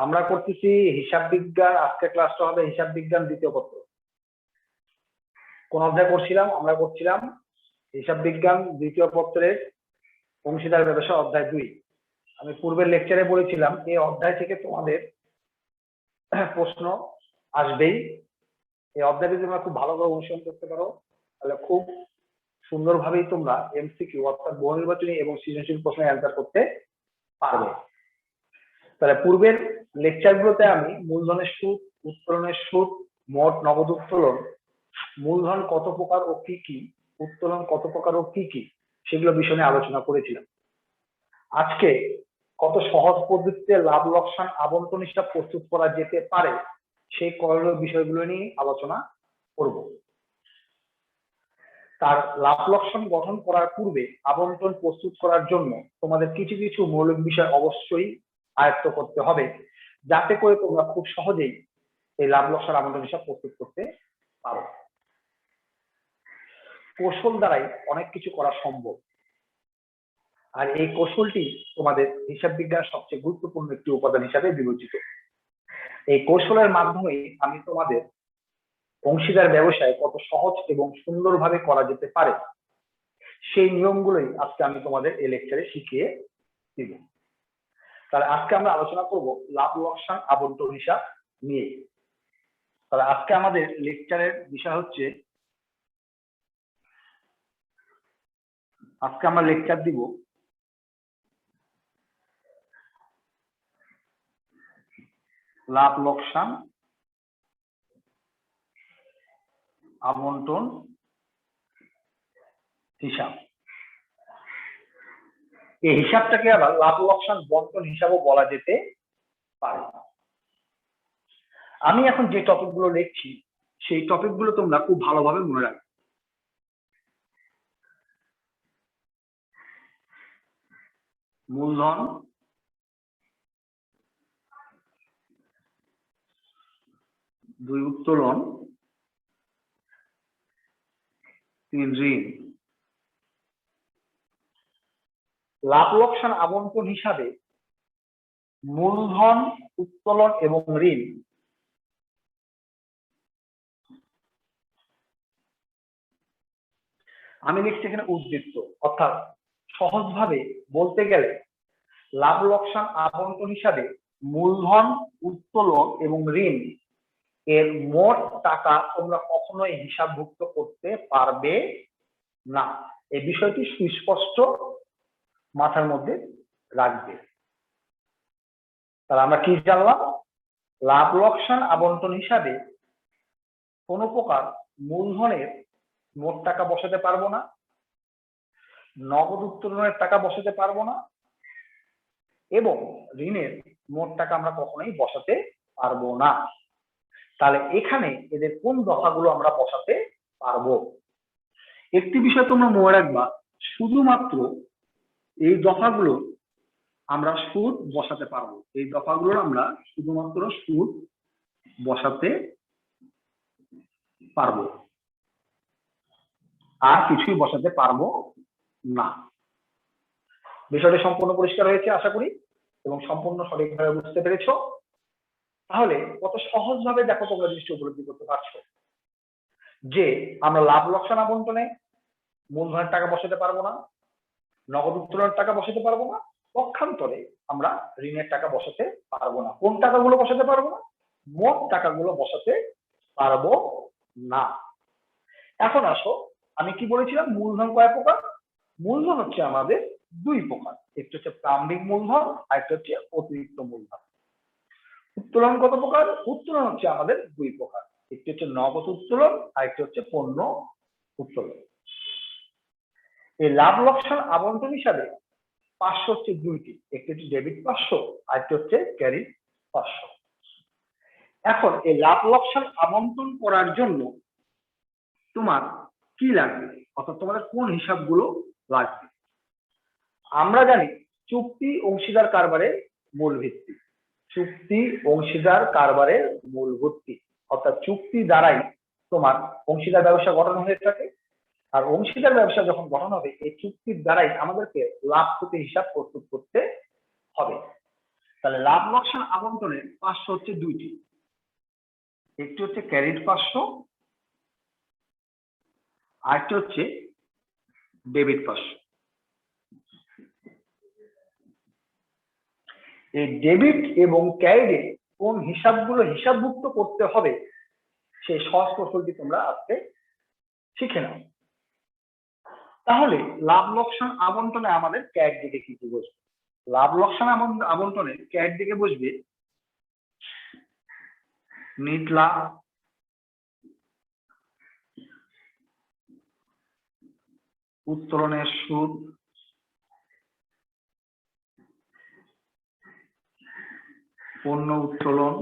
আমরা করতেছি হিসাব বিজ্ঞান। আজকে ক্লাসটা হবে হিসাব বিজ্ঞান দ্বিতীয় পত্র। কোন অধ্যায় করছিলাম? আমরা করছিলাম হিসাব বিজ্ঞান দ্বিতীয় পত্রের অংশীদার ব্যবসা অধ্যায় 2। আমি পূর্বের লেকচারে বলেছিলাম এই অধ্যায় থেকে তোমাদের প্রশ্ন আসবেই। এই অধ্যায় যদি তোমরা খুব ভালোভাবে অনুসরণ করতে পারো তাহলে খুব সুন্দরভাবেই তোমরা এমসিকিউ অর্থাৎ বহু নির্বাচনী এবং সৃজনশীল প্রশ্নের অ্যান্সার করতে পারবে। তাহলে পূর্বের লেকচারগুলোতে আমি মূলধনের সুদ, উত্তোলনের সুদ, মোট নগদ উত্তোলন, মূলধন কত প্রকার ও কি কি, উত্তোলন কত প্রকার ও কি কি, সেগুলো বিষয় নিয়ে আলোচনা করেছিলাম। আজকে কত সহজ পদ্ধতিতে লাভ লোকসান আবন্টন হিসাব প্রস্তুত করা যেতে পারে সেই করণীয় বিষয়গুলো নিয়ে আলোচনা করব। তার লাভ লোকসান গঠন করার পূর্বে আবন্টন প্রস্তুত করার জন্য তোমাদের কিছু কিছু মৌলিক বিষয় অবশ্যই আয়ত্ত করতে হবে, যাতে করে তোমরা খুব সহজেই এই লাভ লোকসান আবন্টন হিসাব প্রস্তুত করতে পারো। কৌশল দ্বারাই অনেক কিছু করা সম্ভব, আর এই কৌশলটি তোমাদের হিসাব বিজ্ঞানের সবচেয়ে গুরুত্বপূর্ণ একটি উপাদান হিসাবে বিবেচিত। এই কৌশলের মাধ্যমে আমি তোমাদের অংশীদার ব্যবসায় কত সহজ এবং সুন্দরভাবে করা যেতে পারে সেই নিয়মগুলোই আজকে আমি তোমাদের এই লেকচারে শিখিয়ে দিব। তাহলে আজকে আমরা আলোচনা করব লাভ লোকসান আবন্টন হিসাব নিয়ে। তাহলে আজকে আমাদের লেকচারের বিষয় হচ্ছে, আজকে আমরা লেকচার দিব লাভ লোকসান আবন্টন হিসাব। এই হিসাবটাকে আবার লাভ লোকসান বন্টন হিসাবও বলা যেতে পারে। আমি এখন যে টপিকগুলো লিখছি সেই টপিকগুলো তোমরা খুব ভালোভাবে মনে রাখবে। মূলধন, 2 উত্তোলন, 3 ঋণ। লাভ লোকসান আবন্টন হিসাবে মূলধন, উত্তোলন এবং ঋণ আমি লিখছি এখানে উদ্বৃত্ত, অর্থাৎ সহজভাবে বলতে গেলে লাভ লোকসান আবন্টন হিসাবে মূলধন, উত্তোলন এবং ঋণ এর মোট টাকা তোমরা কখনোই হিসাবভুক্ত করতে পারবে না। এই বিষয়টি সুস্পষ্ট মাথার মধ্যে রাখবে। তাহলে আমরা কি জানলাম? লাভ লোকসান আবন্টন হিসাবে কোন প্রকার মূলধনের মোট টাকা বসাতে পারবো না, নগদ উত্তোলনের টাকা বসাতে পারবো না এবং ঋণের মোট টাকা আমরা কখনোই বসাতে পারবো না। তাহলে এখানে এদের কোন দফাগুলো আমরা বসাতে পারবো? একটি বিষয় তোমরা মনে রাখবা, শুধুমাত্র এই দফাগুলো আমরা সুদ বসাতে পারবো। এই দফাগুলো আমরা শুধুমাত্র সুদ বসাতে পারবো, আর কিছুই বসাতে পারবো না। বিষয়টি সম্পূর্ণ পরিষ্কার হয়েছে আশা করি এবং সম্পূর্ণ সঠিকভাবে বুঝতে পেরেছো। তাহলে কত সহজভাবে দেখো তোমরা জিনিসটা উপলব্ধি করতে পারছো যে আমরা লাভ লোকসান আবন্টনে মূলধনের টাকা বসাতে পারবো না, নগদ উত্তোলনের টাকা বসাতে পারবো না, পক্ষান্তরে আমরা ঋণের টাকা বসাতে পারবো না। কোন টাকাগুলো বসাতে পারবো না? মোট টাকাগুলো বসাতে পারবো না। এখন আসো, আমি কি বলেছিলাম? মূলধন কয় প্রকার? মূলধন হচ্ছে আমাদের 2 প্রকার, একটি হচ্ছে প্রারম্ভিক মূলধন আর একটা হচ্ছে অতিরিক্ত মূলধন। উত্তোলন কত প্রকার? উত্তোলন হচ্ছে আমাদের 2 প্রকার, একটি হচ্ছে নগদ উত্তোলন আর একটি হচ্ছে পণ্য উত্তোলন। এই লাভ লোকসান আবন্টন হিসাবে 500 হচ্ছে 2টি, একটি হচ্ছে ডেবিট 500 আর একটি হচ্ছে ক্রেডিট 500। এখন এই লাভ লোকসান আবন্টন করার জন্য তোমার কি লাগবে, অর্থাৎ তোমাদের কোন হিসাবগুলো লাগবে? আমরা জানি চুক্তি অংশীদার কারবারের মূল ভিত্তি। চুক্তি অংশীদার কারবারের মূল ভিত্তি, অর্থাৎ চুক্তি দ্বারাই তোমার অংশীদার ব্যবসা গঠন হয়ে থাকে। আর অংশীদার ব্যবসা যখন গঠন হবে, এই চুক্তির দ্বারাই আমাদেরকে লাভ ক্ষতি হিসাব প্রস্তুত করতে হবে। তাহলে লাভ লোকসান আবন্টনের পার্শ্ব হচ্ছে দুইটি, একটি হচ্ছে ক্যারিড পার্শ্ব, আরেকটি হচ্ছে ডেবিট পার্শ্ব। এই ডেবিট এবং ক্যারিডে কোন হিসাবগুলো হিসাবভুক্ত করতে হবে সেই সহজ কৌশলটি তোমরা আজকে শিখে নাও। তাহলে লাভ লোকসান আবন্টনে আমাদের ক্যারিড দিকে কি কি বসবে? লাভ লোকসান আবন্টনে ক্যারিড দিকে বসবে নিট লাভ, উত্তোলনের সুদ, পণ্য উত্তোলন,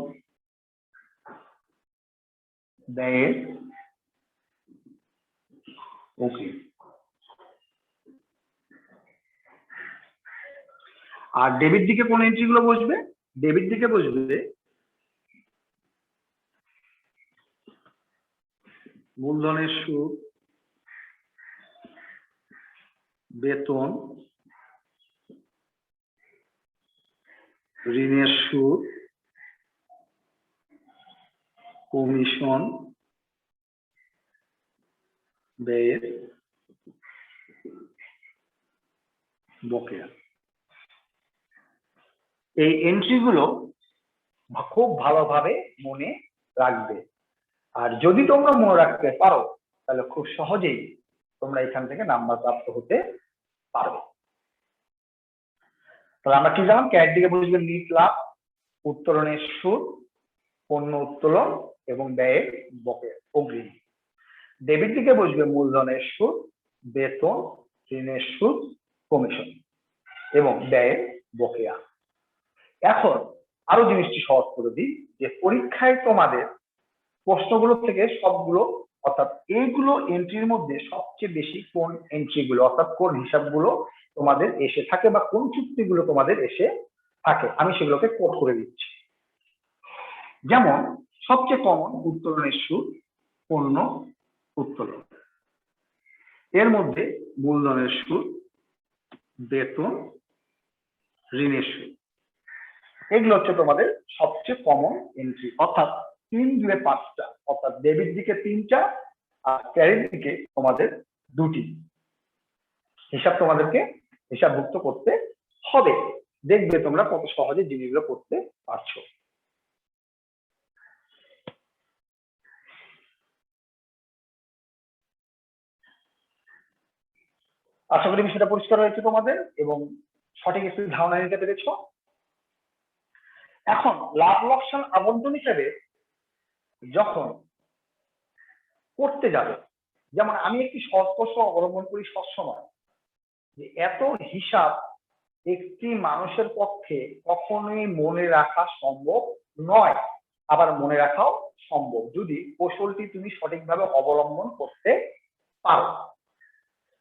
ব্যয়ের ওকে। আর ডেবিট দিকে কোন এন্ট্রি গুলো বসবে? ডেবিট দিকে বসবে মূলধনের সুদ, বেতন, ঋণের সুদ, কমিশন, ব্যয়ের বকেয়া। এই এন্ট্রি গুলো খুব ভালোভাবে মনে রাখবে, আর যদি তোমরা মনে রাখতে পারো তাহলে খুব সহজেই তোমরা এখান থেকে নাম্বার প্রাপ্ত হতে পারবে। তাহলে আমরা কি জানলাম? ক্যারিড দিকে বসবে নিট লাভ, উত্তোলনের সুদ, পণ্য উত্তোলন এবং ব্যয়ের বকেয়া অগ্রিম। ডেবিট দিকে বসবে মূলধনের সুদ, বেতন, ঋণের সুদ, কমিশন এবং ব্যয়ের বকেয়া। এখন আরো জিনিসটি সহজ করে দিই যে পরীক্ষায় তোমাদের প্রশ্নগুলো থেকে সবগুলো অর্থাৎ এইগুলো এন্ট্রির মধ্যে সবচেয়ে বেশি কোন এন্ট্রিগুলো অর্থাৎ কোন হিসাবগুলো তোমাদের এসে থাকে বা কোন চুক্তিগুলো তোমাদের এসে থাকে আমি সেগুলোকে কোড করে দিচ্ছি। যেমন সবচেয়ে কমন উত্তোলনের সুদ, পণ্য উত্তোলন, এর মধ্যে মূলধনের সুদ, বেতন, ঋণের সুদ, এগুলো হচ্ছে তোমাদের সবচেয়ে কমন এন্ট্রি। অর্থাৎ 3-5টা, অর্থাৎ ডেবিট দিকে 3টা আর ক্রেডিট দিকে তোমাদের 2টি হিসাব তোমাদেরকে হিসাবভুক্ত করতে হবে। দেখবে তোমরা কত সহজে জিনিসগুলো করতে পারছো। আশা করি বিষয়টা পরিষ্কার হয়েছে তোমাদের এবং সঠিক একটু ধারণা নিতে পেরেছ। এখন লাভ লোকসান আবন্টন হিসেবে যখন করতে যাবে, যেমন আমি একটি সহজ কৌশল অবলম্বন করি সবসময়, যে এত হিসাব একটি মানুষের পক্ষে কখনোই মনে রাখা সম্ভব নয়, আবার মনে রাখাও সম্ভব যদি কৌশলটি তুমি সঠিকভাবে অবলম্বন করতে পারো।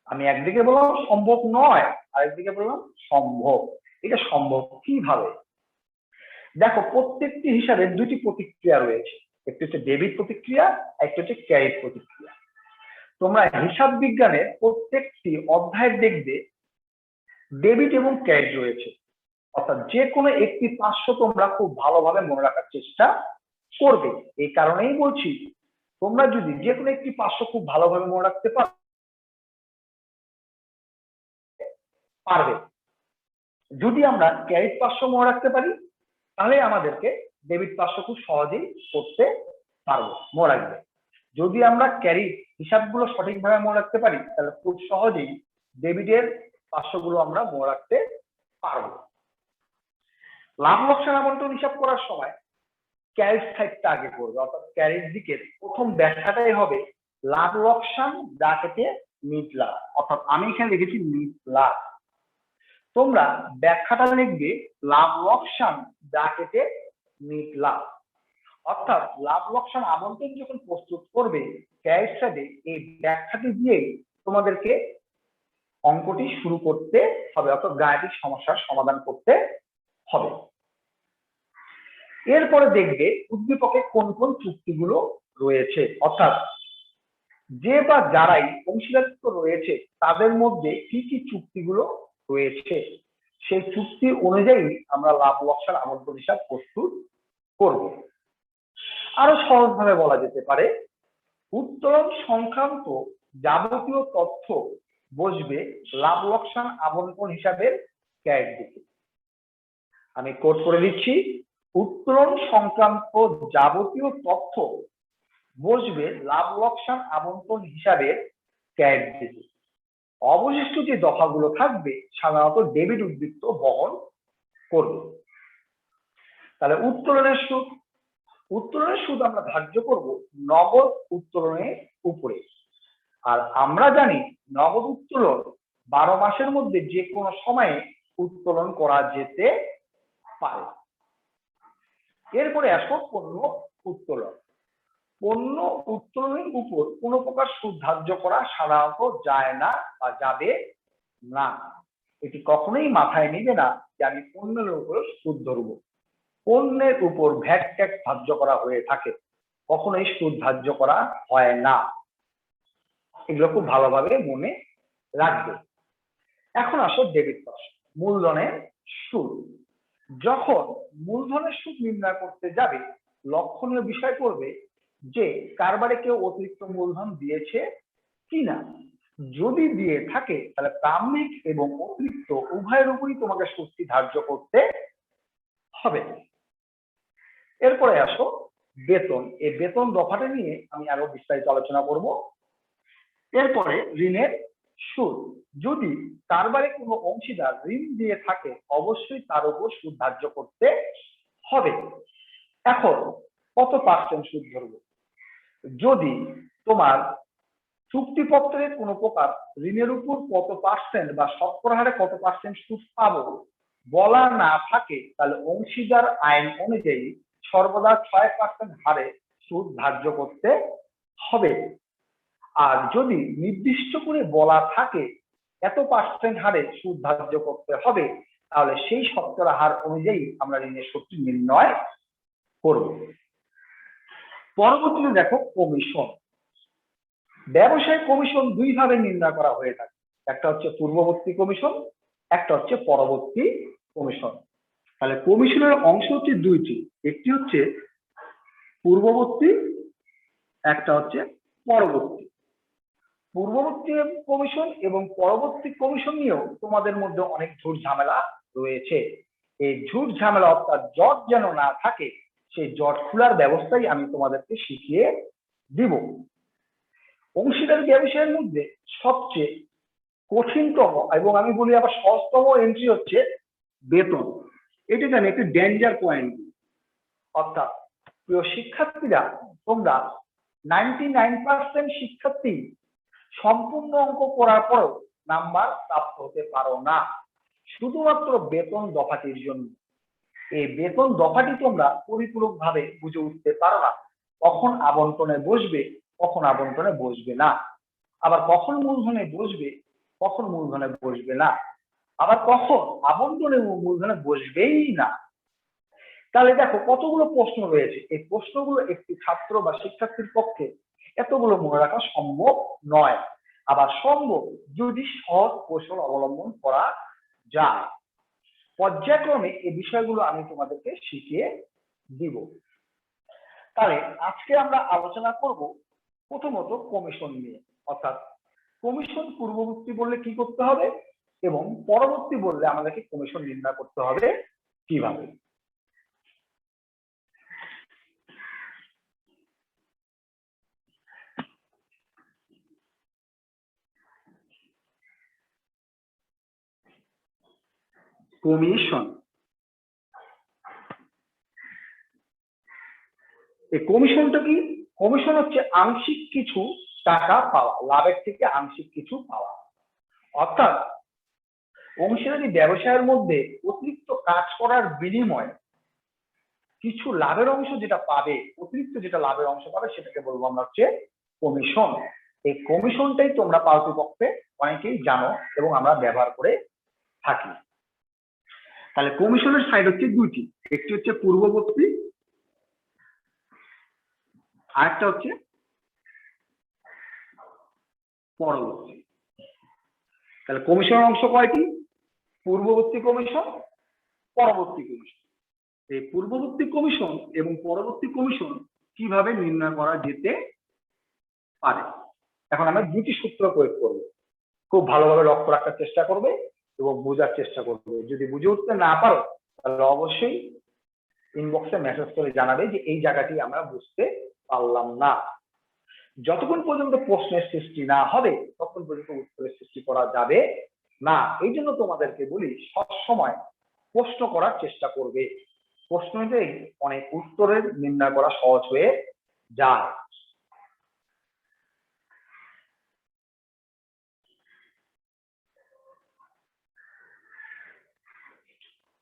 আমি একদিকে বললাম সম্ভব নয়, আরেকদিকে বললাম সম্ভব। এটা সম্ভব কিভাবে? দেখো, প্রত্যেকটি হিসাবে 2টি প্রতিক্রিয়া রয়েছে, একটি হচ্ছে ডেবিট প্রতিক্রিয়া, একটি হচ্ছে ক্রেডিট প্রতিক্রিয়া। তোমরা হিসাব বিজ্ঞানের প্রত্যেকটি অধ্যায়ে দেখবে ডেবিট এবং ক্রেডিট রয়েছে, অর্থাৎ যে কোনো একটি পার্শ্ব তোমরা খুব ভালোভাবে মনে রাখার চেষ্টা করবে। এই কারণেই বলছি তোমরা যদি যে কোনো একটি পার্শ্ব খুব ভালোভাবে মনে রাখতে পারবে। যদি আমরা ক্রেডিট পার্শ্ব মনে রাখতে পারি তাহলে আমাদেরকে ডেবিট পার্শ্ব খুব সহজেই করতে পারবো, মনে রাখবে। যদি আমরা ক্রেডিট হিসাবগুলো সঠিকভাবে মনে রাখতে পারি তাহলে খুব সহজেই ডেবিটের পার্শ্বগুলো আমরা মনে রাখতে পারবো। লাভ লোকসান আবন্টন হিসাব করার সময় ক্যারিড সাইডটা আগে করবে, অর্থাৎ ক্যারিড দিকের প্রথম ব্যাখ্যাটাই হবে লাভ লোকসান ব্র্যাকেটে নিট লাভ, অর্থাৎ আমি এখানে লিখেছি নিট লাভ। তোমরা ব্যাখ্যাটা লিখবে লাভ লোকসান ব্র্যাকেটে নিট লাভ। অর্থাৎ লাভ লোকসান আবন্টন যখন প্রস্তুত করবে ক্যারিড সাইডে এই ব্যাখ্যাটি দিয়ে তোমাদেরকে অঙ্কটি শুরু করতে হবে, অর্থাৎ গাণিতিক সমস্যার সমাধান করতে হবে। এরপরে দেখবে উদ্দীপকে কোন কোন চুক্তিগুলো রয়েছে, অর্থাৎ যে বা যারাই অংশীদারিত্ব রয়েছে তাদের মধ্যে কি কি চুক্তিগুলো রয়েছে সেই চুক্তি অনুযায়ী আমরা লাভ লোকসান আবন্টন হিসাব প্রস্তুত করব। আরো সহজভাবে বলা যেতে পারে, উত্তোলন সংক্রান্ত যাবতীয় তথ্য বসবে লাভ লোকসান আবন্টন হিসাবের ক্যাড দিকে। আমি কোট করে দিচ্ছি, উত্তোলন সংক্রান্ত যাবতীয় তথ্য বসবে লাভ লোকসান আবন্টন হিসাবের ক্যাড দিকে। অবশিষ্ট যে দফাগুলো থাকবে সাধারণত ডেবিট উদ্বৃত্ত বহন করবে। তাহলে উত্তোলনের সুদ আমরা ধার্য করব নগদ উত্তোলনের উপরে। আর আমরা জানি নগদ উত্তোলন 12 মাসের মধ্যে যে কোনো সময়ে উত্তোলন করা যেতে পারে। এরপরে আসো পণ্য উত্তোলন। পণ্য উত্তোলনের উপর কোনো প্রকার সুদ ধার্য করা সাধারণত যায় না বা যাবে না। এটি কখনোই মাথায় নিবে না যে আমি পণ্যের উপর সুদ ধরব। পণ্যের উপর ভ্যাট ট্যাক্স ধার্য করা হয়ে থাকে, কখনোই সুদ ধার্য করা হয় না। এগুলো খুব ভালোভাবে মনে রাখবে। এখন আসো ডেবিট কস্ট, মূলধনের সুদ। যখন মূলধনের সুদ নির্ণয় করতে যাবে, লক্ষণীয় বিষয় করবে যে কারবারে কেউ অতিরিক্ত মূলধন দিয়েছে কিনা। যদি দিয়ে থাকে তাহলে প্রারম্ভিক এবং অতিরিক্ত উভয়ের উপরই তোমাকে সুদটি ধার্য করতে হবে। এরপরে আসো বেতন। এই বেতন দফাটা নিয়ে আমি আরো বিস্তারিত আলোচনা করব। এরপরে ঋণের সুদ। যদি কারবারে কোনো অংশীদার ঋণ দিয়ে থাকে অবশ্যই তার উপর সুদ ধার্য করতে হবে। এখন কত পার্সেন্ট সুদ ধরবো? যদি তোমার চুক্তিপত্রে কোনো প্রকার ঋণের উপর কত পার্সেন্ট বা শতকরা হারে কত পার্সেন্ট সুদ পাবো বলা না থাকে, তাহলে অংশীদার আইন অনুযায়ী সর্বদা 6% হারে সুদ ধার্য করতে হবে। আর যদি নির্দিষ্ট করে বলা থাকে এত পার্সেন্ট হারে সুদ ধার্য করতে হবে, তাহলে সেই শতকরা হার অনুযায়ী আমরা ঋণের সুদটি নির্ণয় করব। পরবর্তীতে দেখো কমিশন। ব্যবসায় কমিশন দুই ভাবে নির্ণয় করা হয়ে থাকে, একটা হচ্ছে পূর্ববর্তী কমিশন, একটা হচ্ছে পরবর্তী কমিশন। তাহলে কমিশনের অংশ হচ্ছে দুইটি, একটি হচ্ছে পূর্ববর্তী, একটা হচ্ছে পরবর্তী। পূর্ববর্তী কমিশন এবং পরবর্তী কমিশন নিয়েও তোমাদের মধ্যে অনেক ঝুট ঝামেলা রয়েছে। এই ঝুট ঝামেলা অর্থাৎ জট যেন না থাকে, সেই জট খোলার ব্যবস্থাই আমি তোমাদেরকে শিখিয়ে দিব। অংশীদার ব্যবসায়ের মধ্যে সবচেয়ে কঠিনতম এবং আমি বলি আবার সহজতম এন্ট্রি হচ্ছে বেতন। এটাকে আমি একটি ডেঞ্জার পয়েন্ট। অর্থাৎ প্রিয় শিক্ষার্থীরা, তোমরা 99% শিক্ষার্থী সম্পূর্ণ অঙ্ক করার পরও নাম্বার প্রাপ্ত হতে পারো না, শুধুমাত্র বেতন দফাটির জন্য। এই বেতন দফাটি তোমরা পরিপূরকভাবে বুঝে উঠতে পারো না, কখন আবন্টনে বসবে কখন আবন্টনে বসবে না, আবার কখন মূলধনে বসবে কখন মূলধনে বসবে না, আবার কখন আবন্টনে মূলধনে বসবেই না। তাহলে দেখো কতগুলো প্রশ্ন রয়েছে। এই প্রশ্নগুলো একটি ছাত্র বা শিক্ষার্থীর পক্ষে এতগুলো মনে রাখা সম্ভব নয়, আবার সম্ভব যদি সৎ কৌশল অবলম্বন করা যায়। পর্যায়ক্রমে এই বিষয়গুলো আমি তোমাদেরকে শিখিয়ে দিব। তাহলে আজকে আমরা আলোচনা করব প্রথমত কমিশন নিয়ে, অর্থাৎ কমিশন পূর্ববর্তী বললে কি করতে হবে এবং পরবর্তী বললে আমাদেরকে কমিশন নির্ণয় করতে হবে কিভাবে। কমিশন, এই কমিশনটা কি? কমিশন হচ্ছে আংশিক কিছু টাকা পাওয়া, লাভের থেকে আংশিক কিছু পাওয়া। অর্থাৎ অংশীদারি ব্যবসায়ের মধ্যে অতিরিক্ত কাজ করার বিনিময়ে কিছু লাভের অংশ যেটা পাবে, অতিরিক্ত যেটা লাভের অংশ পাবে সেটাকে বলবো আমরা হচ্ছে কমিশন। এই কমিশনটাই তোমরা পারতপক্ষে অনেকেই জানো এবং আমরা ব্যবহার করে থাকি। তাহলে কমিশনের সাইড হচ্ছে দুইটি, একটি হচ্ছে পূর্ববর্তী, আরেকটা হচ্ছে পরবর্তী। তাহলে কমিশনের অংশ কয়টি? পূর্ববর্তী কমিশন, পরবর্তী কমিশন। এই পূর্ববর্তী কমিশন এবং পরবর্তী কমিশন কিভাবে নির্ণয় করা যেতে পারে। এখন আমরা দুটি সূত্র প্রয়োগ করব, খুব ভালোভাবে লক্ষ্য রাখার চেষ্টা করবে এবং বোঝার চেষ্টা করবে। যদি বুঝে উঠতে না পারো তাহলে অবশ্যই ইনবক্সে মেসেজ করে জানাবে যে এই জায়গাটি আমরা বুঝতে পারলাম না। যতক্ষণ পর্যন্ত প্রশ্নের সৃষ্টি না হবে ততক্ষণ পর্যন্ত উত্তরের সৃষ্টি করা যাবে না। এই জন্য তোমাদেরকে বলি সবসময় প্রশ্ন করার চেষ্টা করবে, প্রশ্নতেই অনেক উত্তরের নির্ণয় করা সহজ হয়ে যায়।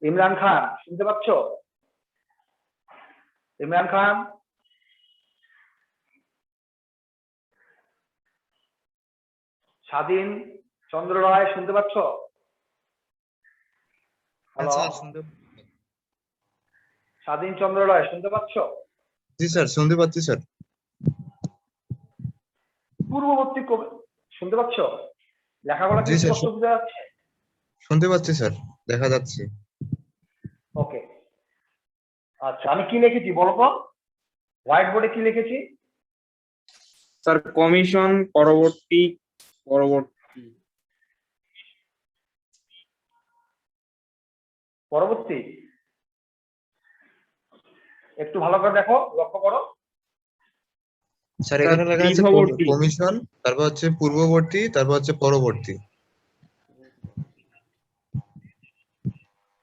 ইমরান খান শুনতে পাচ্ছ? ইমরান খান, স্বাধীন চন্দ্র রায় শুনতে পাচ্ছ? হ্যালো, স্বাধীন চন্দ্র রায় শুনতে পাচ্ছ? জি স্যার, শুনতে পাচ্ছি স্যার। পূর্ববর্তী শুনতে পাচ্ছ? লেখাগুলো কি স্পষ্ট বোঝা যাচ্ছে? শুনতে পাচ্ছি স্যার, দেখা যাচ্ছে। ওকে, আচ্ছা আমি কি লিখেছি বলো তো? হোয়াইট বোর্ডে কি লিখেছি স্যার? কমিশন, পরবর্তী পরবর্তী পরবর্তী। একটু ভালো করে দেখো, লক্ষ্য করো। স্যার এখানে লেখা আছে পূর্ববর্তী। কমিশন, তারপর হচ্ছে পূর্ববর্তী, তারপর হচ্ছে পরবর্তী।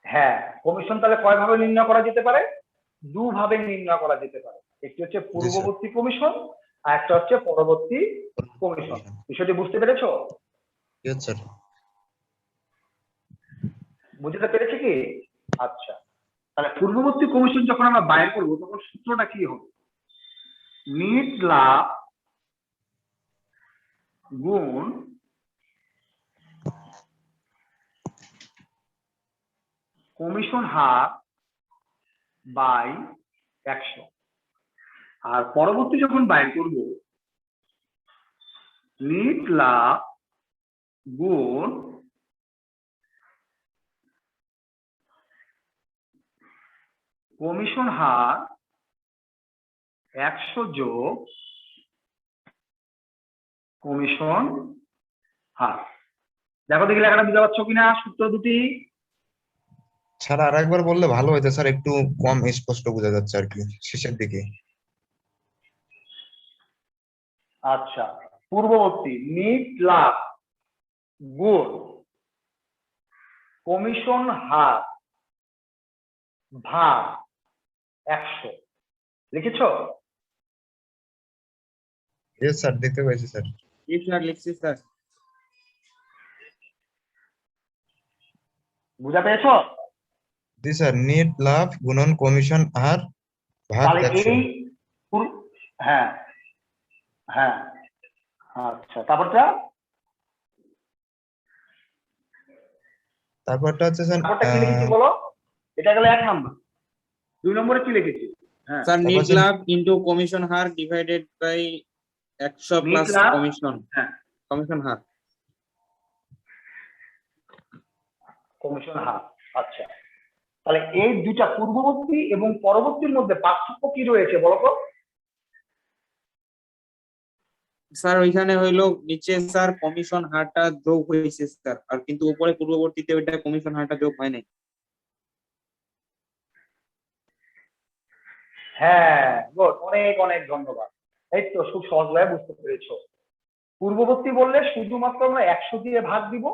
হ্যাঁ, কমিশন তাহলে কয় ভাবে নির্ণয় করা যেতে পারে? দুভাবে নির্ণয় করা যেতে পারে। একটি হচ্ছে পূর্ববর্তী কমিশন আর একটা হচ্ছে পরবর্তী কমিশন। বিষয়টি বুঝতে পেরেছো? স্যার বুঝতে পেরেছি কি? আচ্ছা, তাহলে পূর্ববর্তী কমিশন যখন আমরা বাইর করবো তখন সূত্রটা কি হবে? নিট লাভ গুণ কমিশন হার বাই 100। আর পরবর্তী যখন বাইর করব নিট লাভ গুণ কমিশন হার 100 যোগ কমিশন হার। দেখো দেখি লেখাটা বুঝতে পারছো কিনা সূত্র দুটি? স্যার আর একবার বললে ভালো হতো স্যার, একটু কম স্পষ্ট বোঝা যাচ্ছে আর কি শেষের দিকে। আচ্ছা, পূর্ববর্তী নিট লাভ গুণ কমিশন হার ভাগ 100 লিখেছো? ইয়েস স্যার, দেখতে পাইছি স্যার। লিখছি স্যার। বুঝা পেরেছো? জি স্যার, নেট লাভ গুণন কমিশন আর ভাগ তাহলে 100। এই হ্যাঁ হ্যাঁ, আচ্ছা তারপরটা তারপরটা হচ্ছে স্যার তারপরটা কি লিখেছি বলো? এটা গেল 1 নম্বর। 2 নম্বরে কি লিখেছি? হ্যাঁ স্যার, তারপর নিট হচ্ছে লাভ ইনটু কমিশন হার ডিভাইডেড বাই 100 নিট প্লাস লাভ, কমিশন। হ্যাঁ কমিশন হার। কমিশন হার। আচ্ছা, তাহলে এই দুটা পূর্ববর্তী এবং পরবর্তীর মধ্যে পার্থক্য কি রয়েছে বলো তো? স্যার ওইখানে হইলো নিচে স্যার কমিশন হারটা যোগ হয়েছে স্যার, আর কিন্তু উপরে পূর্ববর্তীতে ওইটা কমিশন হারটা যোগ হয় নাই। হ্যাঁ গুড, অনেক অনেক ধন্যবাদ। এই তো খুব সহজভাবে বুঝতে পেরেছো। পূর্ববর্তী বললে শুধুমাত্র আমরা 100 দিয়ে ভাগ দিব,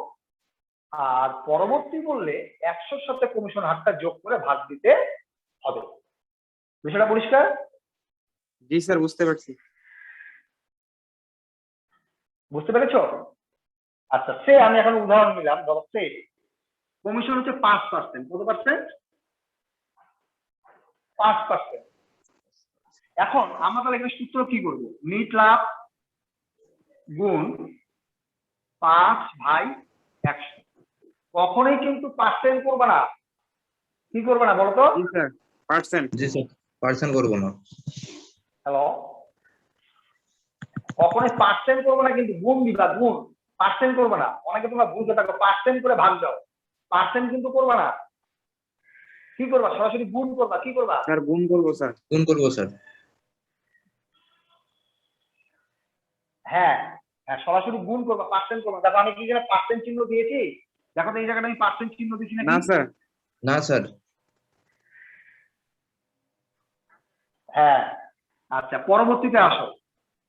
আর পরবর্তী বললে 100-র সাথে কমিশন হারটা যোগ করে ভাগ দিতে হবে। বিষয়টা পরিষ্কার? জি স্যার, বুঝতে পারছি। বুঝতে পেরেছো? আচ্ছা, সে আমি এখন উদাহরণ নিলাম, ধরো সে কমিশন হচ্ছে 5%। কত পার্সেন্ট? 5%। এখন আমরা তাহলে এখানে সূত্র কি করব? নিট লাভ গুণ 5/100। কখনোই কিন্তু পার্সেন্ট করবে না। কি করবে না বলতো? জি স্যার, পার্সেন্ট। জি স্যার, পার্সেন্ট করবো না। হ্যালো, কখনোই পার্সেন্ট করবে না, কিন্তু গুণ দিবা, গুণ। পার্সেন্ট করবে না। অনেকে তোমরা বুঝতে থাকো পার্সেন্ট করে ভাগ দাও, পার্সেন্ট কিন্তু করবা না, কি করবা, সরাসরি গুণ করবা, কি করবা? স্যার গুণ করবো স্যার। গুণ করবো স্যার। হ্যাঁ হ্যাঁ, সরাসরি গুণ করবা, পার্সেন্ট করবা। দেখো আমি কি এখানে পার্সেন্ট চিহ্ন দিয়েছি, দেখো তো এই জায়গাটা আমি পার্সেন্ট চিহ্ন দিয়েছি না নাকি? স্যার। না স্যার। হ্যাঁ, আচ্ছা পরবর্তীতে আসো,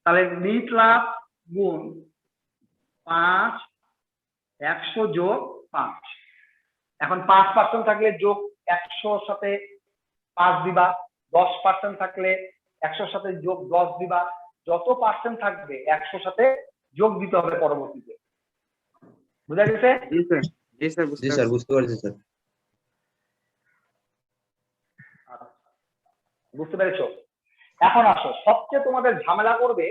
তাহলে নিট লাভ গুণ 5, 100 যোগ 5। এখন 5% থাকলে যোগ 100 সাথে 5 দিবা, 10% থাকলে 100 সাথে যোগ 10 দিবা, যত পার্সেন্ট থাকবে 100 সাথে যোগ দিতে হবে পরবর্তীতে। বুঝা গেছে? জি স্যার, জি স্যার জি স্যার, বুঝতে পারছি স্যার। বুঝতে পেরেছো? এখন আসো, সবচেয়ে তোমাদের ঝামেলা করবে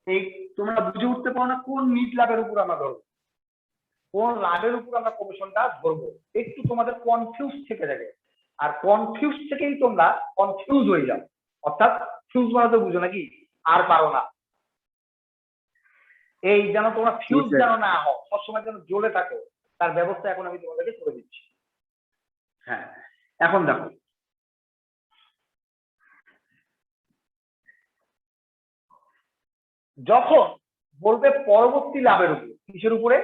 এই, তোমরা বুঝে উঠতে পারো না কোন নিট লাভের উপর আমরা ধরবো, কোন লাভের উপর আমরা কমিশনটা ধরবো, একটু তোমাদের কনফিউজ থেকে যাবে। আর কনফিউজ থেকেই তোমরা কনফিউজ হয়ে যাও, অর্থাৎ ফিউজ বানাতে বুঝো নাকি, আর পারো না। এই যেন তোমরা ফিউজ স্যার। যেন না হও, সবসময় যেন জ্বলে থাকো, তার ব্যবস্থা এখন আমি তোমাদেরকে করে দিচ্ছি। হ্যাঁ, এখন দেখো, যখন বলবে পরবর্তী লাভের উপর, কিসের উপরে?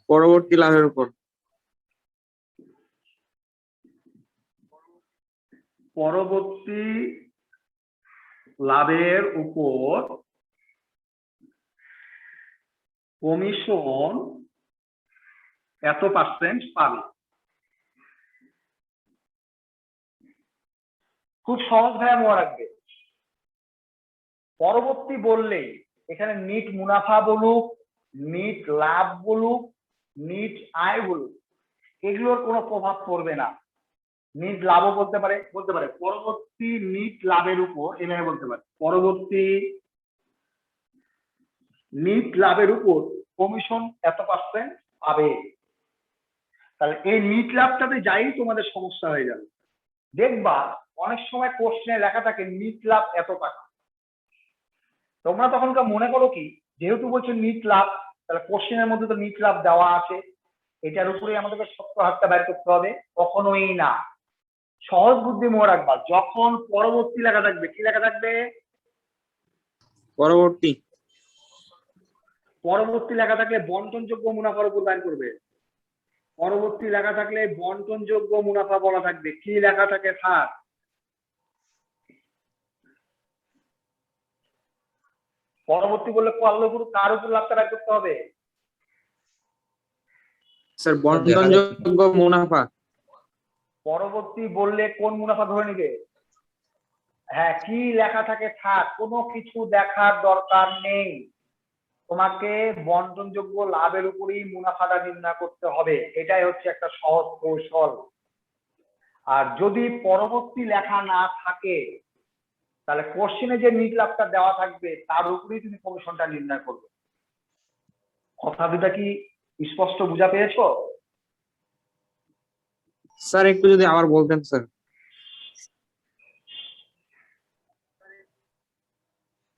পরবর্তী লাভের উপর। পরবর্তী লাভের উপর কমিশন এত পার্সেন্ট পাবে। খুব সহজ ভাবে মনে রাখবে, পরবর্তী বললেই এখানে নিট মুনাফা বলুক, নিট লাভ বলুক, নিট আয় বলুক, এগুলোর কোনো প্রভাব পড়বে না। নিট লাভও বলতে পারে, পরবর্তী নিট লাভের উপর, এভাবে বলতে পারে পরবর্তী নিট লাভের উপর কমিশন এত পার্সেন্ট পাবে। তাহলে এই নিট লাভটাতে যাই তোমাদের সমস্যা হয়ে যাবে। দেখবা অনেক সময় কোশ্চেনে লেখা থাকে নিট লাভ এত টাকা, তোমরা তখনকার মনে করো কি, যেহেতু বলছে নিট লাভ, তাহলে কোশ্চেনের মধ্যে তো নিট লাভ দেওয়া আছে, এটার উপরেই আমাদেরকে সত্য হাতটা বের করতে হবে। কখনোই না, সহজ বুদ্ধি মনে রাখবা, যখন পরবর্তী লেখা থাকবে, কি লেখা থাকবে? পরবর্তী। পরবর্তী লেখা থাকলে বন্টনযোগ্য মুনাফার উপর বাইর করবে। পরবর্তী লেখা থাকলে বন্টনযোগ্য মুনাফা বলা থাকবে, কি লেখা থাকে থাক। পরবর্তী বললে কার উপর লাভটা বের করতে হবে? স্যার বন্টনযোগ্য মুনাফা। পরবর্তী বললে কোন মুনাফা ধরে নিবে? হ্যাঁ, কি লেখা থাকে থাক, কোনো কিছু দেখার দরকার নেই, তোমাকে বন্টনযোগ্য লাভের উপরেই মুনাফাটা নির্ণয় করতে হবে। এটাই হচ্ছে একটা সহজ কৌশল। আর যদি পরবর্তী লেখা না থাকে, তাহলে কোশ্চেনে যে নিট লাভটা দেওয়া থাকবে তার উপরেই তুমি কমিশনটা নির্ণয় করবে। কথা দুটা কি স্পষ্ট বুঝা পেয়েছো? স্যার একটু যদি আবার বলতেন স্যার।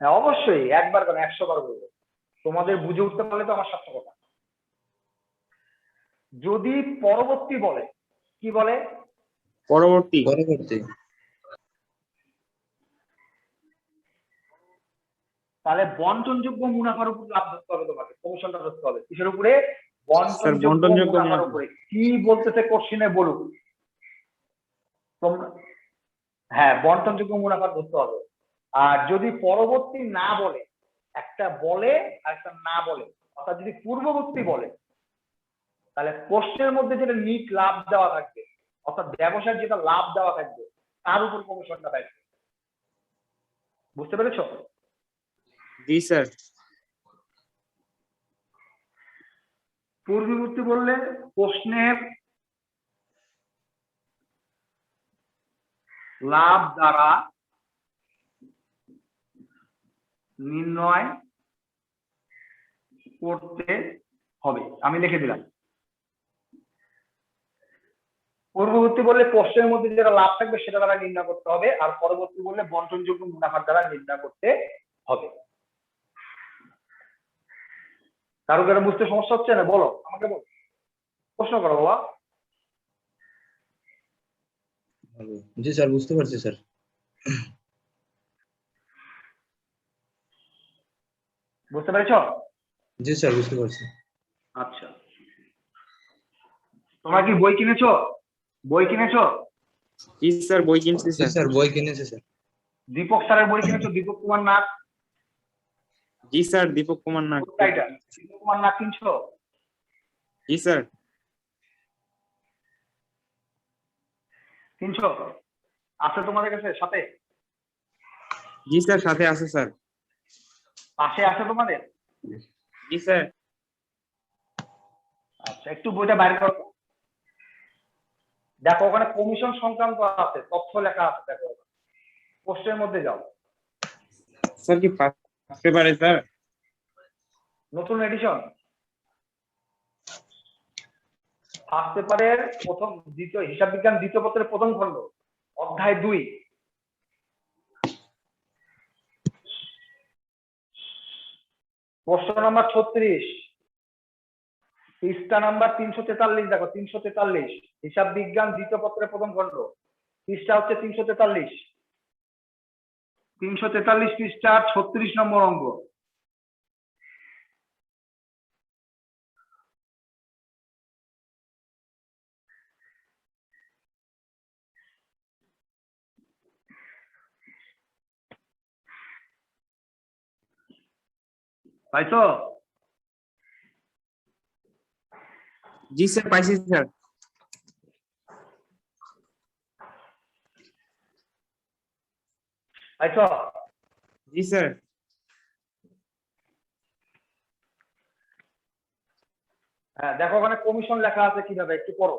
হ্যাঁ অবশ্যই, একবার কেন 100 বার বলবো, তোমাদের বুঝে উঠতে পারলে তো আমার সাথে কথা। যদি পরবর্তী বলে, কি বলে? পরবর্তী। পরবর্তী। তাহলে বন্টনযোগ্য মুনাফার উপর লাভ ধরতে হবে, তোমাকে কমিশনটা ধরতে হবে। কিসের উপরে? বন্টনযোগ্য বন্টনযোগ্য মুনাফার মুনাফা। উপরে। কি বলতেছে কোশ্চেনে বলুক তোমরা। হ্যাঁ, বন্টনযোগ্য মুনাফা ধরতে হবে। আর যদি পরবর্তী না বলে, একটা বলে আর একটা না বলে, অর্থাৎ যদি পূর্ববর্তী বলে, তাহলে কোশ্চেনের মধ্যে যেটা নিট লাভ দেওয়া থাকবে, অর্থাৎ ব্যবসার যেটা লাভ দেওয়া থাকবে, তার উপর কমিশনটা ব্যয়। বুঝতে পেরেছো? জি স্যার। পূর্ববর্তী বললে প্রশ্নের লাভ দ্বারা নির্ণয় করতে হবে, আমি লিখে দিলাম। পূর্ববর্তী বললে প্রশ্নের মধ্যে যেটা লাভ থাকবে সেটা দ্বারা নির্ণয় করতে হবে, আর পরবর্তী বললে বন্টনযোগ্য মুনাফার দ্বারা নির্ণয় করতে হবে। কারো কারো বুঝতে সমস্যা হচ্ছে না? বলো, আমাকে বলো। প্রশ্ন করো বাবা। জি স্যার, বুঝতে পারছি স্যার। বুঝতে পেরেছো? জি স্যার, বুঝতে পারছি। আচ্ছা, তোমরা কি বই কিনেছো? বই কিনেছো? জি স্যার, বই কিনছি জি স্যার। স্যার, বই কিনেছে স্যার। দীপক স্যারের বই কিনেছো? দীপক কুমার নাথ, জি স্যার, দীপক কুমার নাগ। দীপক কুমার নাথ কিনছো? জি স্যার। কিনছো? আছে তোমাদের কাছে সাথে? জি স্যার, সাথে আছে স্যার। পাশে আছে তোমাদের? জি স্যার। আচ্ছা, একটু বইটা বাইরে করো তো। দেখো ওখানে কমিশন সংক্রান্ত আছে, তথ্য লেখা আছে, দেখো পোস্টের মধ্যে যাও। স্যার কি ফার্স্ট পেপারে স্যার? নতুন এডিশন, ফার্স্ট পেপারের প্রথম দ্বিতীয় হিসাব বিজ্ঞান দ্বিতীয় পত্রের প্রথম খণ্ড, অধ্যায় 2, প্রশ্ন নাম্বার 36, পৃষ্ঠা নাম্বার 343। দেখো 343, হিসাব বিজ্ঞান দ্বিতীয় পত্রের প্রথম খণ্ড, পৃষ্ঠা হচ্ছে 343। 343 পৃষ্ঠা 36 নম্বর অঙ্ক। পাইছো? জি স্যার, পাইছি স্যার। পাইছো? জি স্যার। হ্যাঁ, দেখো ওখানে কমিশন লেখা আছে কিভাবে, একটু পড়ো।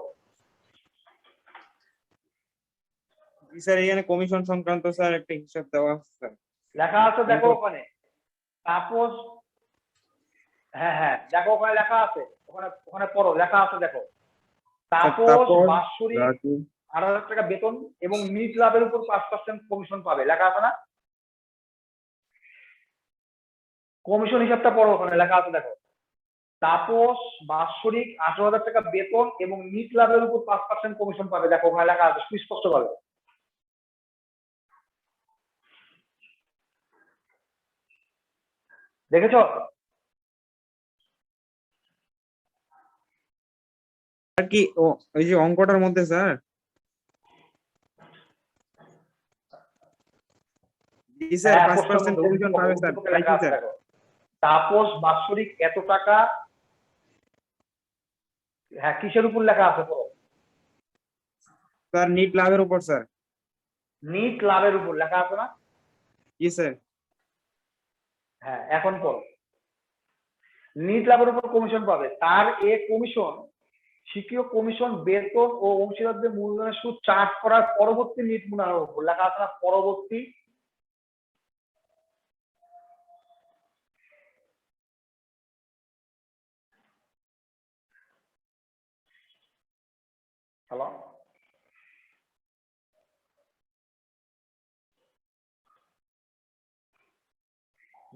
জি স্যার, এখানে কমিশন সংক্রান্ত স্যার একটা হিসাব দেওয়া আছে স্যার। লেখা আছে দেখো ওখানে, তাপস, হ্যাঁ হ্যাঁ দেখো ওখানে লেখা আছে, ওখানে ওখানে পড়ো, লেখা আছে দেখো, তাপস বাৎসরিক রাজু। 8,000 টাকা বেতন এবং নিজ লাভের উপর 5% কমিশন পাবে, লেখা আছে না? কমিশন হিসাবটা পড়ো, ওখানে লেখা আছে দেখো, তাপস বাৎসরিক 18,000 টাকা বেতন এবং নিজ লাভের উপর 5% কমিশন পাবে, দেখো ওখানে লেখা আছে সুস্পষ্ট ভাবে। দেখেছো? আর কি ওই যে অঙ্কটার মধ্যে স্যার? জি স্যার, হ্যাঁ, 5% কমিশন পাবে স্যার, উদ্দীপকে লেখা পাইছি আছে স্যার। দেখো, তাপস বাৎসরিক এত টাকা, হ্যাঁ কিসের উপর লেখা আছে পড়ো, স্যার নিট লাভের উপর স্যার। নিট লাভের উপর লেখা আছে না? জি স্যার। হ্যাঁ, এখন পড়ো, নিট লাভের উপর কমিশন পাবে, তার এ কমিশন স্বীকৃত কমিশন বেতন ও অংশীদারদের মূলধনের সুদ চার্জ করার পরবর্তী নিট মুনাফার উপর লেখা আছে না? পরবর্তী, হ্যালো,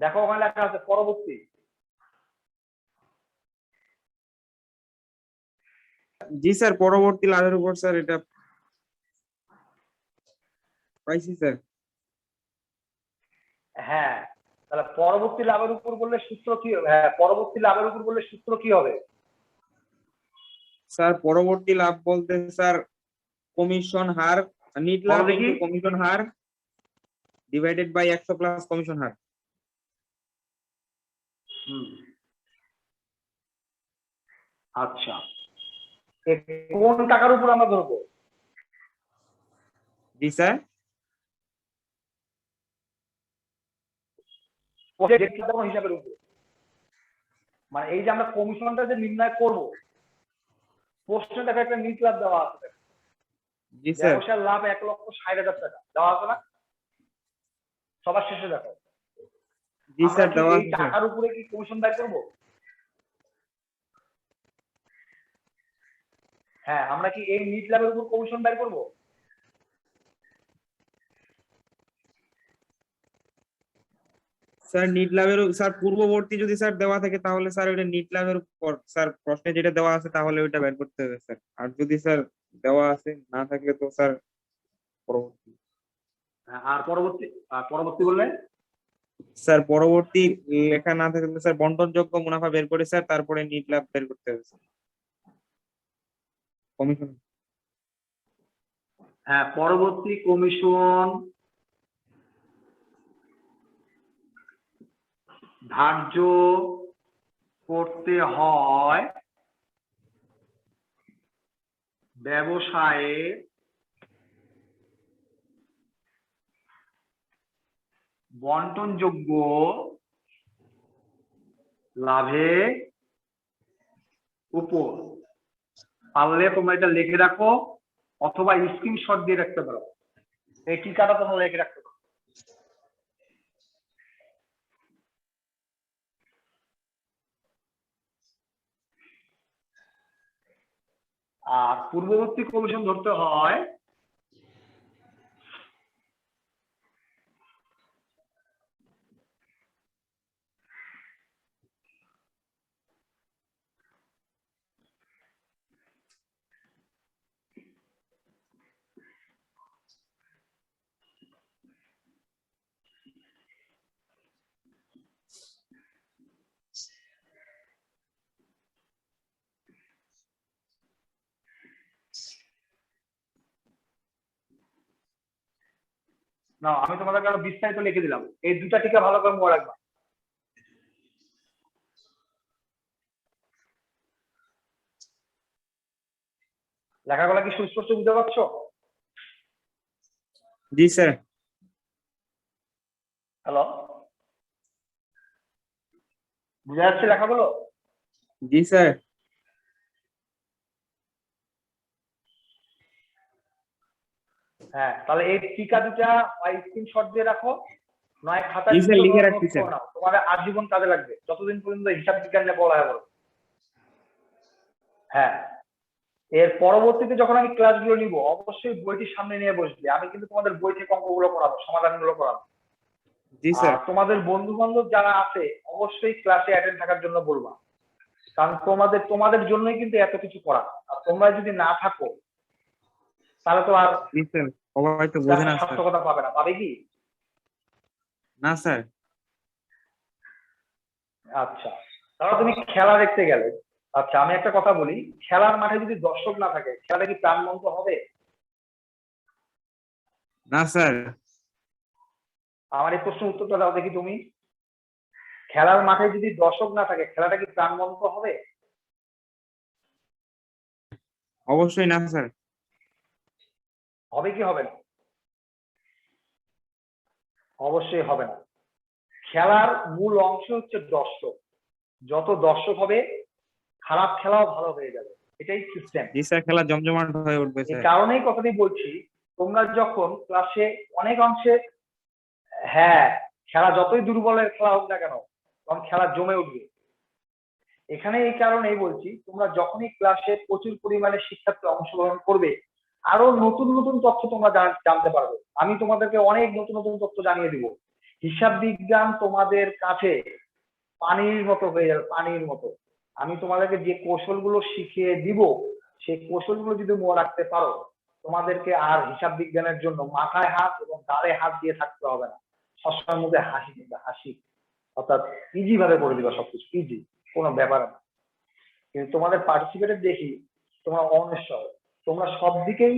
দেখো ওখানে লেখা আছে পরবর্তী। জি স্যার, পরবর্তী লাভের উপর স্যার, এটা পাইছি স্যার। হ্যাঁ, তাহলে পরবর্তী লাভের উপর বললে সূত্র কি হবে? হ্যাঁ, পরবর্তী লাভের উপর বললে সূত্র কি হবে? স্যার পরবর্তী লাভ বলতে স্যার কমিশন হার, নিট লাভ বলো দেখি। ইনটু কমিশন হার ডিভাইডেড বাই 100 প্লাস কমিশন হার। হুম, আচ্ছা, কোন টাকার উপর আমরা ধরবো? জি স্যার। হিসাবের উপর, মানে এই যে আমরা কমিশনটা যে নির্ণয় করব, প্রশ্নে দেখো একটা নিট লাভ দেওয়া আছে, জি স্যার। ব্যবসার লাভ 1,60,000 টাকা দেওয়া আছে না? সবার শেষে দেখো, জি আমরা স্যার, কি দেওয়া এই আছে স্যার। টাকার উপরে কি কমিশন দায় করবো? হ্যাঁ, আমরা কি এই নিট লাভের উপর কমিশন দায় করবো? স্যার নিট ল্যাবের স্যার পূর্ববর্তী যদি স্যার দেওয়া থাকে তাহলে স্যার ওইটা নিট ল্যাবের উপর স্যার প্রশ্নে যেটা দেওয়া আছে তাহলে ওইটা বের করতে হবে স্যার। আর যদি স্যার দেওয়া আছে না থাকলে তো স্যার পরবর্তী। আর পরবর্তী বললে স্যার পরবর্তী লেখা না থাকলে স্যার বন্টনযোগ্য মুনাফা বের করে স্যার তারপরে নিট ল্যাব বের করতে হবে স্যার। কমিশন। হ্যাঁ, পরবর্তী কমিশন ধার্য করতে হয় ব্যবসায়ে বন্টনযোগ্য লাভের উপর। পারলে তোমরা এটা লিখে রাখো অথবা স্ক্রিনশট দিয়ে রাখতে পারো। এই টিকাটা তোমরা লিখে রাখতে পারো। আর পূর্ববর্তী কমিশন ধরতে হয় না, আমি তোমাদেরকে আরো বিস্তারিত লিখে দিলাম। এই দুটা টিকা ভালো করে মনে রাখবা। লেখাগুলো কি সুস্পষ্ট বুঝতে পারছো? জি স্যার। হ্যালো, বুঝা যাচ্ছে লেখাগুলো? জি স্যার। হ্যাঁ, তাহলে এই টিকা দুটা স্ক্রিনশট দিয়ে রাখো, নয় খাতায় জি স্যার, লিখে নোট রাখছি করে স্যার। নাও। তোমাদের আজীবন কাজে লাগবে যতদিন পর্যন্ত হিসাব বিজ্ঞান নিয়ে পড়াশোনা করো। হ্যাঁ, এর পরবর্তীতে যখন আমি ক্লাসগুলো নিব অবশ্যই বইটি সামনে নিয়ে বসবে। আমি কিন্তু তোমাদের বই থেকে অঙ্কগুলো করাবো, সমাধানগুলো করাবো। জি আর স্যার। তোমাদের বন্ধু বান্ধব যারা আছে অবশ্যই ক্লাসে অ্যাটেন্ড থাকার জন্য বলবা, কারণ তোমাদের জন্যই কিন্তু এত কিছু করা। আর তোমরা যদি না থাকো তাহলে তো আর জি স্যার, সবাই তো বোঝে ক্লাসের না স্যার। সার্থকতা পাবে না। পাবে কি? না স্যার। আচ্ছা, তাহলে তুমি খেলা দেখতে গেলে, আচ্ছা আমি একটা কথা বলি, খেলার মাঠে যদি দর্শক না থাকে খেলাটা কি প্রাণবন্ত হবে? না স্যার। আমার এই প্রশ্নের উত্তরটা দাও দেখি তুমি। খেলার মাঠে যদি দর্শক না থাকে খেলাটা কি প্রাণবন্ত হবে? অবশ্যই না স্যার। হবে কি হবে না? অবশ্যই হবে না। খেলার মূল অংশ হচ্ছে দর্শক। যত দর্শক হবে খারাপ খেলাও ভালো হয়ে যাবে, এটাই সিস্টেম। জি স্যার, খেলা জমজমাট হয়ে উঠবে এই স্যার। কারণেই কথাটি বলছি, তোমরা যখন ক্লাসে অনেক অংশে, হ্যাঁ, খেলা যতই দুর্বলের খেলা হোক না কেন তখন খেলা জমে উঠবে। এখানে এই কারণেই বলছি, তোমরা যখনই ক্লাসে প্রচুর পরিমাণে শিক্ষার্থী অংশগ্রহণ করবে আরো নতুন নতুন তথ্য তোমরা জানতে পারবে। আমি তোমাদেরকে অনেক নতুন নতুন তথ্য জানিয়ে দিব। হিসাব বিজ্ঞান তোমাদের কাছে পানির মতো হয়ে যাবে, পানির মতো। আমি তোমাদেরকে যে কৌশলগুলো শিখিয়ে দিব সেই কৌশলগুলো যদি মনে রাখতে পারো তোমাদেরকে আর হিসাব বিজ্ঞানের জন্য মাথায় হাত এবং গাড়ে হাত দিয়ে থাকতে হবে না। সবসময়ের মধ্যে হাসি দিবে, হাসি, অর্থাৎ ইজি ভাবে করে দিবা সবকিছু, ইজি, কোনো ব্যাপার না। কিন্তু তোমাদের পার্টিসিপেটের দেখি তোমরা অনিশ্চয়, তোমরা সব দিকেই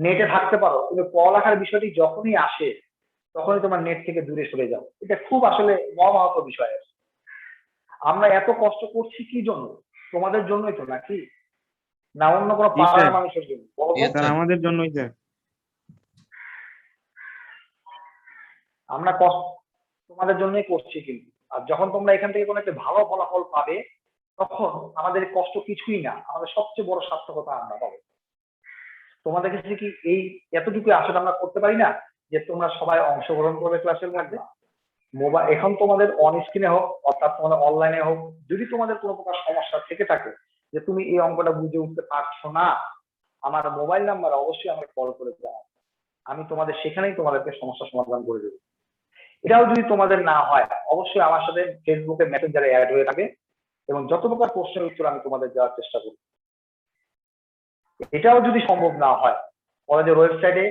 নেটে থাকতে পারো, কিন্তু পড়ালেখার বিষয়টি যখনই আসে তখনই তোমার নেট থেকে দূরে সরে যাও। এটা খুব আসলে মর্মাহত বিষয়। আমরা এত কষ্ট করছি কি জন্য? তোমাদের জন্যই তো, নাকি? না অন্য কোনো জি পাড়ার স্যার। মানুষের জন্য? বলো তো। স্যার আমাদের জন্যই স্যার। আমরা কষ্ট তোমাদের জন্যই করছি কিন্তু। আর যখন তোমরা এখান থেকে কোনো একটা ভালো ফলাফল পাবে তখন আমাদের কষ্ট কিছুই না, আমাদের সবচেয়ে বড় সার্থকতা আমরা পাবো। তোমাদের কাছে কি এই এতটুকু আশা আমরা করতে পারি না যে তোমরা সবাই অংশগ্রহণ করবে ক্লাসের মধ্যে? মোবাইল এখন তোমাদের অন স্ক্রিনে হোক অর্থাৎ তোমাদের অনলাইনে হোক, যদি তোমাদের কোনো প্রকার সমস্যা থেকে থাকে যে তুমি এই অঙ্কটা বুঝে উঠতে পারছো না, আমার মোবাইল নাম্বার অবশ্যই আমাকে কল করে দাও। আমি তোমাদের সেখানেই তোমাদেরকে সমস্যা সমাধান করে দেবো। এটাও যদি তোমাদের না হয় অবশ্যই আমার সাথে ফেসবুকে মেসেঞ্জারে অ্যাড হয়ে থাকে এবং যত প্রকার প্রশ্নের উত্তর আমি তোমাদের দেওয়ার চেষ্টা করব। এটাও যদি সম্ভব না হয় কলেজের ওয়েবসাইটে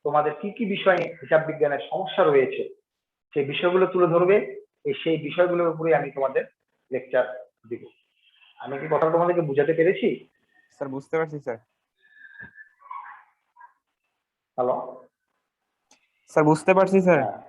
তোমাদের কি কি বিষয়ে হিসাব বিজ্ঞানের সমস্যা রয়েছে সেই বিষয়গুলো তুলে ধরবে, সেই বিষয়গুলোর উপরে আমি তোমাদের লেকচার দিব। আমি কি কথা তোমাদেরকে বুঝাতে পেরেছি? স্যার বুঝতে পারছি স্যার। হ্যালো স্যার বুঝতে পারছি স্যার। হ্যাঁ